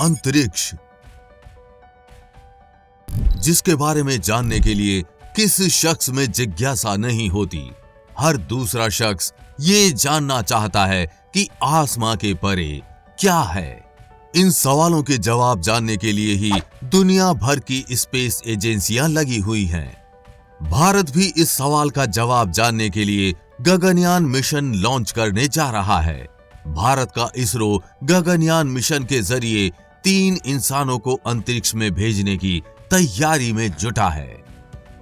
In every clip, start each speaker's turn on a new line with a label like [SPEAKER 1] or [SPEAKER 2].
[SPEAKER 1] अंतरिक्ष, जिसके बारे में जानने के लिए किस शख्स में जिज्ञासा नहीं होती। हर दूसरा शख्स ये जानना चाहता है कि आसमां के परे क्या है। इन सवालों के जवाब जानने के लिए ही दुनिया भर की स्पेस एजेंसियां लगी हुई हैं। भारत भी इस सवाल का जवाब जानने के लिए गगनयान मिशन लॉन्च करने जा रहा है। भारत का इसरो गगनयान मिशन के जरिए 3 इंसानों को अंतरिक्ष में भेजने की तैयारी में जुटा है।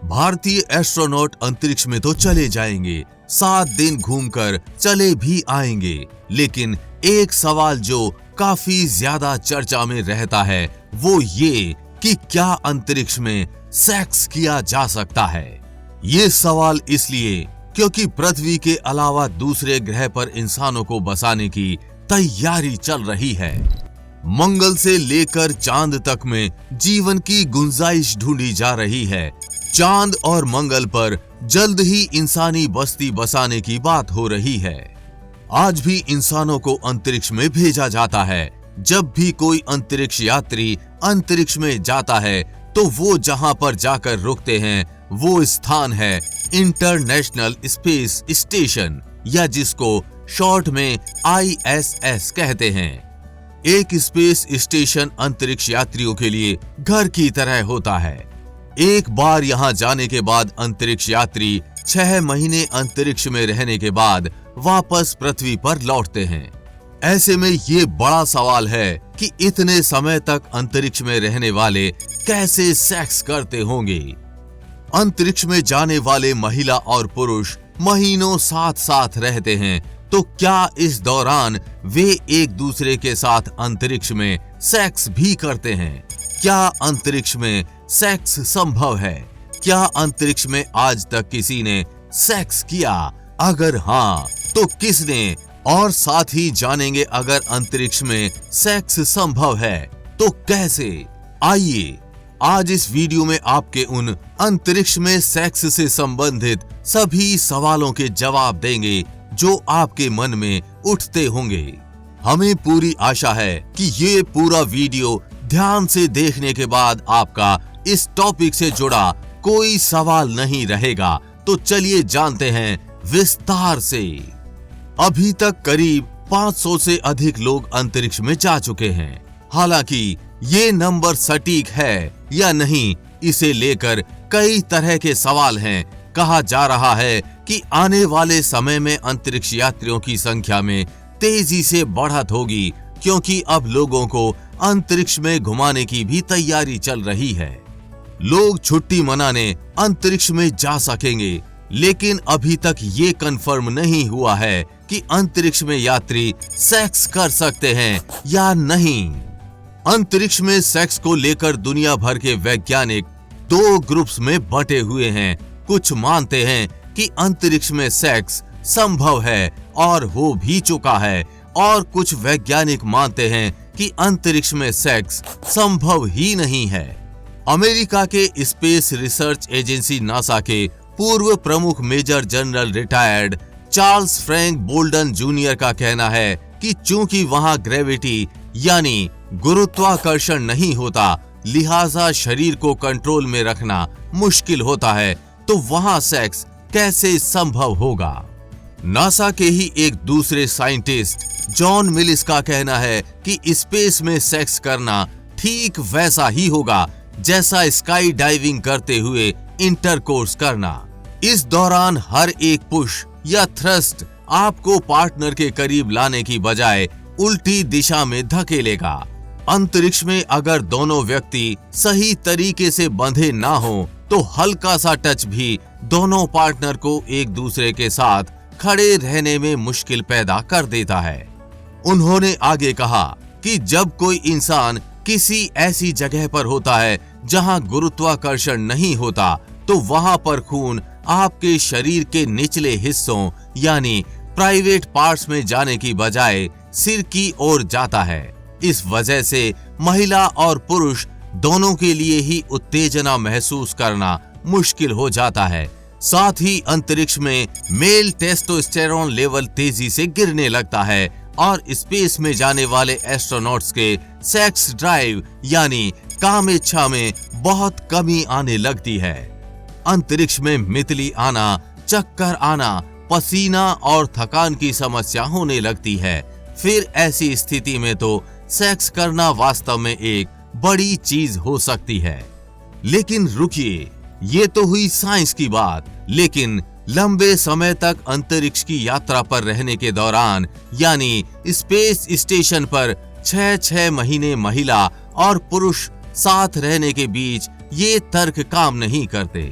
[SPEAKER 1] भारतीय एस्ट्रोनॉट अंतरिक्ष में तो चले जाएंगे, 7 दिन घूमकर चले भी आएंगे, लेकिन एक सवाल जो काफी ज्यादा चर्चा में रहता है वो ये कि क्या अंतरिक्ष में सेक्स किया जा सकता है। ये सवाल इसलिए क्योंकि पृथ्वी के अलावा दूसरे ग्रह पर इंसानों को बसाने की तैयारी चल रही है। मंगल से लेकर चांद तक में जीवन की गुंजाइश ढूंढी जा रही है। चांद और मंगल पर जल्द ही इंसानी बस्ती बसाने की बात हो रही है। आज भी इंसानों को अंतरिक्ष में भेजा जाता है। जब भी कोई अंतरिक्ष यात्री अंतरिक्ष में जाता है तो वो जहां पर जाकर रुकते हैं वो स्थान है इंटरनेशनल स्पेस स्टेशन, या जिसको शॉर्ट में ISS कहते हैं। एक स्पेस स्टेशन अंतरिक्ष यात्रियों के लिए घर की तरह होता है। एक बार यहां जाने के बाद अंतरिक्ष यात्री 6 महीने अंतरिक्ष में रहने के बाद वापस पृथ्वी पर लौटते हैं। ऐसे में ये बड़ा सवाल है कि इतने समय तक अंतरिक्ष में रहने वाले कैसे सेक्स करते होंगे। अंतरिक्ष में जाने वाले महिला और पुरुष महीनों साथ साथ रहते हैं, तो क्या इस दौरान वे एक दूसरे के साथ अंतरिक्ष में सेक्स भी करते हैं? क्या अंतरिक्ष में सेक्स संभव है? क्या अंतरिक्ष में आज तक किसी ने सेक्स किया? अगर हाँ तो किसने? और साथ ही जानेंगे अगर अंतरिक्ष में सेक्स संभव है तो कैसे। आइए आज इस वीडियो में आपके उन अंतरिक्ष में सेक्स से संबंधित सभी सवालों के जवाब देंगे जो आपके मन में उठते होंगे। हमें पूरी आशा है कि ये पूरा वीडियो ध्यान से देखने के बाद आपका इस टॉपिक से जुड़ा कोई सवाल नहीं रहेगा। तो चलिए जानते हैं विस्तार से। अभी तक करीब 500 से अधिक लोग अंतरिक्ष में जा चुके हैं। हालांकि ये नंबर सटीक है या नहीं, इसे लेकर कई तरह के सवाल हैं। कहा जा रहा है कि आने वाले समय में अंतरिक्ष यात्रियों की संख्या में तेजी से बढ़त होगी, क्योंकि अब लोगों को अंतरिक्ष में घुमाने की भी तैयारी चल रही है। लोग छुट्टी मनाने अंतरिक्ष में जा सकेंगे, लेकिन अभी तक ये कंफर्म नहीं हुआ है कि अंतरिक्ष में यात्री सेक्स कर सकते हैं या नहीं। अंतरिक्ष में सेक्स को लेकर दुनिया भर के वैज्ञानिक 2 ग्रुप्स में बंटे हुए हैं। कुछ मानते हैं कि अंतरिक्ष में सेक्स संभव है और हो भी चुका है, और कुछ वैज्ञानिक मानते हैं कि अंतरिक्ष में सेक्स संभव ही नहीं है। अमेरिका के स्पेस रिसर्च एजेंसी नासा के पूर्व प्रमुख major general retired Charles Frank Bolden junior का कहना है कि चूंकि वहां ग्रेविटी यानी गुरुत्वाकर्षण नहीं होता, लिहाजा शरीर को कंट्रोल में रखना मुश्किल होता है, तो वहां सेक्स कैसे संभव होगा। नासा के ही एक दूसरे साइंटिस्ट जॉन मिलिस का कहना है कि स्पेस में सेक्स करना ठीक वैसा ही होगा जैसा स्काई डाइविंग करते हुए इंटरकोर्स करना। इस दौरान हर एक पुश या थ्रस्ट आपको पार्टनर के करीब लाने की बजाय उल्टी दिशा में धकेलेगा। अंतरिक्ष में अगर दोनों व्यक्ति सही तरीके से बंधे ना हो तो हल्का सा टच भी दोनों पार्टनर को एक दूसरे के साथ खड़े रहने में मुश्किल पैदा कर देता है। उन्होंने आगे कहा कि जब कोई इंसान किसी ऐसी जगह पर होता है जहां गुरुत्वाकर्षण नहीं होता, तो वहां पर खून आपके शरीर के निचले हिस्सों यानी प्राइवेट पार्ट्स में जाने की बजाय सिर की ओर जाता है। इस वजह से महिला और पुरुष दोनों के लिए ही उत्तेजना महसूस करना मुश्किल हो जाता है। साथ ही अंतरिक्ष में मेल टेस्टोस्टेरोन लेवल तेजी से गिरने लगता है और स्पेस में जाने वाले एस्ट्रोनॉट्स के सेक्स ड्राइव यानी काम इच्छा में बहुत कमी आने लगती है। अंतरिक्ष में मितली आना, चक्कर आना, पसीना और थकान की समस्या होने लगती है। फिर ऐसी स्थिति में तो सेक्स करना वास्तव में एक बड़ी चीज हो सकती है। लेकिन रुकिए, ये तो हुई साइंस की बात। लेकिन लंबे समय तक अंतरिक्ष की यात्रा पर रहने के दौरान यानी स्पेस स्टेशन पर 6 महीने महिला और पुरुष साथ रहने के बीच ये तर्क काम नहीं करते,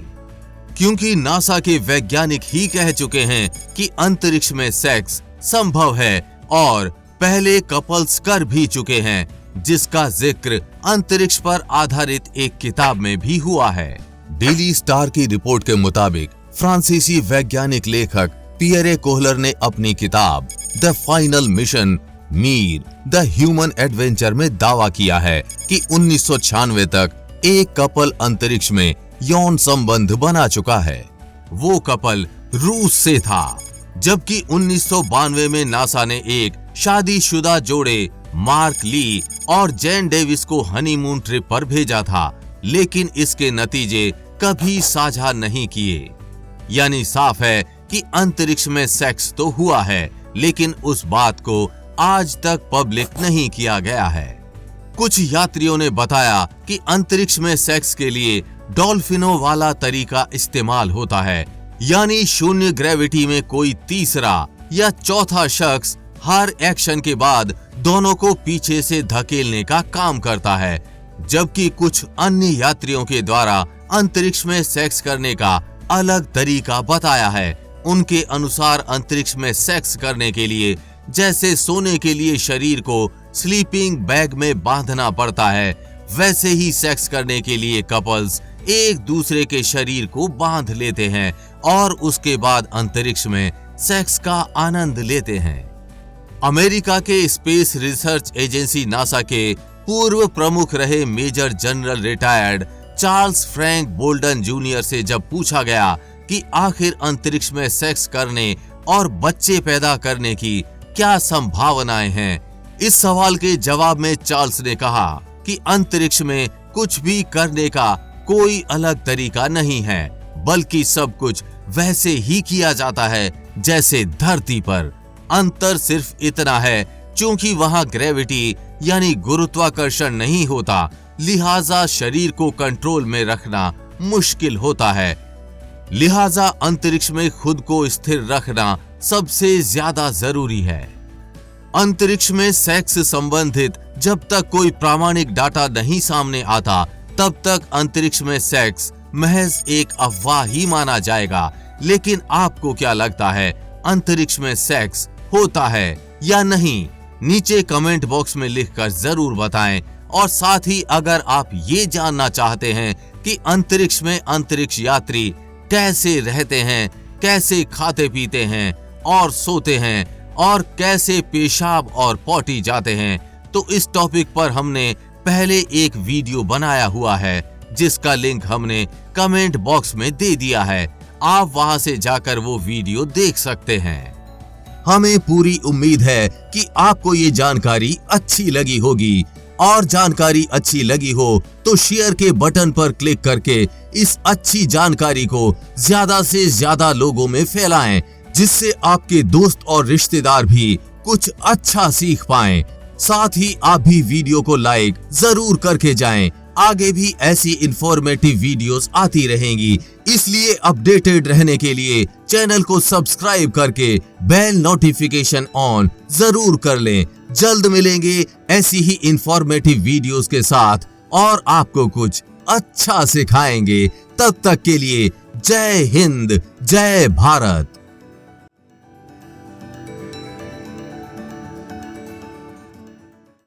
[SPEAKER 1] क्योंकि नासा के वैज्ञानिक ही कह चुके हैं कि अंतरिक्ष में सेक्स संभव है और पहले कपल्स कर भी चुके हैं, जिसका जिक्र अंतरिक्ष पर आधारित एक किताब में भी हुआ है। डेली स्टार की रिपोर्ट के मुताबिक फ्रांसीसी वैज्ञानिक लेखक पियरे कोहलर ने अपनी किताब the final mission Mir the human adventure में दावा किया है कि 1996 तक एक कपल अंतरिक्ष में यौन संबंध बना चुका है। वो कपल रूस से था, जबकि 1992 में नासा ने एक शादीशुदा जोड़े मार्क ली और जैन डेविस को हनीमून ट्रिप पर भेजा था, लेकिन इसके नतीजे कभी साझा नहीं किए। यानी साफ है कि अंतरिक्ष में सेक्स तो हुआ है, लेकिन उस बात को आज तक पब्लिक नहीं किया गया है। कुछ यात्रियों ने बताया कि अंतरिक्ष में सेक्स के लिए डॉल्फिनों वाला तरीका इस्तेमाल होता है, यानी शून्य ग्रेविटी में कोई तीसरा या चौथा शख्स हर एक्शन के बाद दोनों को पीछे से धकेलने का काम करता है। जबकि कुछ अन्य यात्रियों के द्वारा अंतरिक्ष में सेक्स करने का अलग तरीका बताया है। उनके अनुसार अंतरिक्ष में सेक्स करने के लिए जैसे सोने के लिए शरीर को स्लीपिंग बैग में बांधना पड़ता है, वैसे ही सेक्स करने के लिए कपल्स एक दूसरे के शरीर को बांध लेते हैं और उसके बाद अंतरिक्ष में सेक्स का आनंद लेते हैं। अमेरिका के स्पेस रिसर्च एजेंसी नासा के पूर्व प्रमुख रहे major general retired Charles Frank Bolden junior से जब पूछा गया कि आखिर अंतरिक्ष में सेक्स करने और बच्चे पैदा करने की क्या संभावनाएं हैं, इस सवाल के जवाब में चार्ल्स ने कहा कि अंतरिक्ष में कुछ भी करने का कोई अलग तरीका नहीं है, बल्कि सब कुछ वैसे ही किया जाता है जैसे धरती पर। अंतर सिर्फ इतना है, क्योंकि वहां ग्रेविटी यानी गुरुत्वाकर्षण नहीं होता, लिहाजा शरीर को कंट्रोल में रखना मुश्किल होता है। लिहाजा अंतरिक्ष में खुद को स्थिर रखना सबसे ज्यादा जरूरी है। अंतरिक्ष में सेक्स संबंधित जब तक कोई प्रामाणिक डाटा नहीं सामने आता, तब तक अंतरिक्ष में सेक्स महज एक अफवाह ही माना जाएगा। लेकिन आपको क्या लगता है, अंतरिक्ष में सेक्स होता है या नहीं? नीचे कमेंट बॉक्स में लिखकर जरूर बताएं। और साथ ही अगर आप ये जानना चाहते हैं कि अंतरिक्ष में अंतरिक्ष यात्री कैसे रहते हैं, कैसे खाते पीते हैं और सोते हैं और कैसे पेशाब और पॉटी जाते हैं, तो इस टॉपिक पर हमने पहले एक वीडियो बनाया हुआ है, जिसका लिंक हमने कमेंट बॉक्स में दे दिया है। आप वहां से जाकर वो वीडियो देख सकते हैं। हमें पूरी उम्मीद है कि आपको ये जानकारी अच्छी लगी होगी, और जानकारी अच्छी लगी हो तो शेयर के बटन पर क्लिक करके इस अच्छी जानकारी को ज्यादा से ज्यादा लोगों में फैलाएं, जिससे आपके दोस्त और रिश्तेदार भी कुछ अच्छा सीख पाएं। साथ ही आप भी वीडियो को लाइक जरूर करके जाएं। आगे भी ऐसी इंफॉर्मेटिव वीडियोस आती रहेंगी, इसलिए अपडेटेड रहने के लिए चैनल को सब्सक्राइब करके बेल नोटिफिकेशन ऑन जरूर कर लें। जल्द मिलेंगे ऐसी ही इंफॉर्मेटिव वीडियोस के साथ और आपको कुछ अच्छा सिखाएंगे। तब तक के लिए जय हिंद, जय भारत।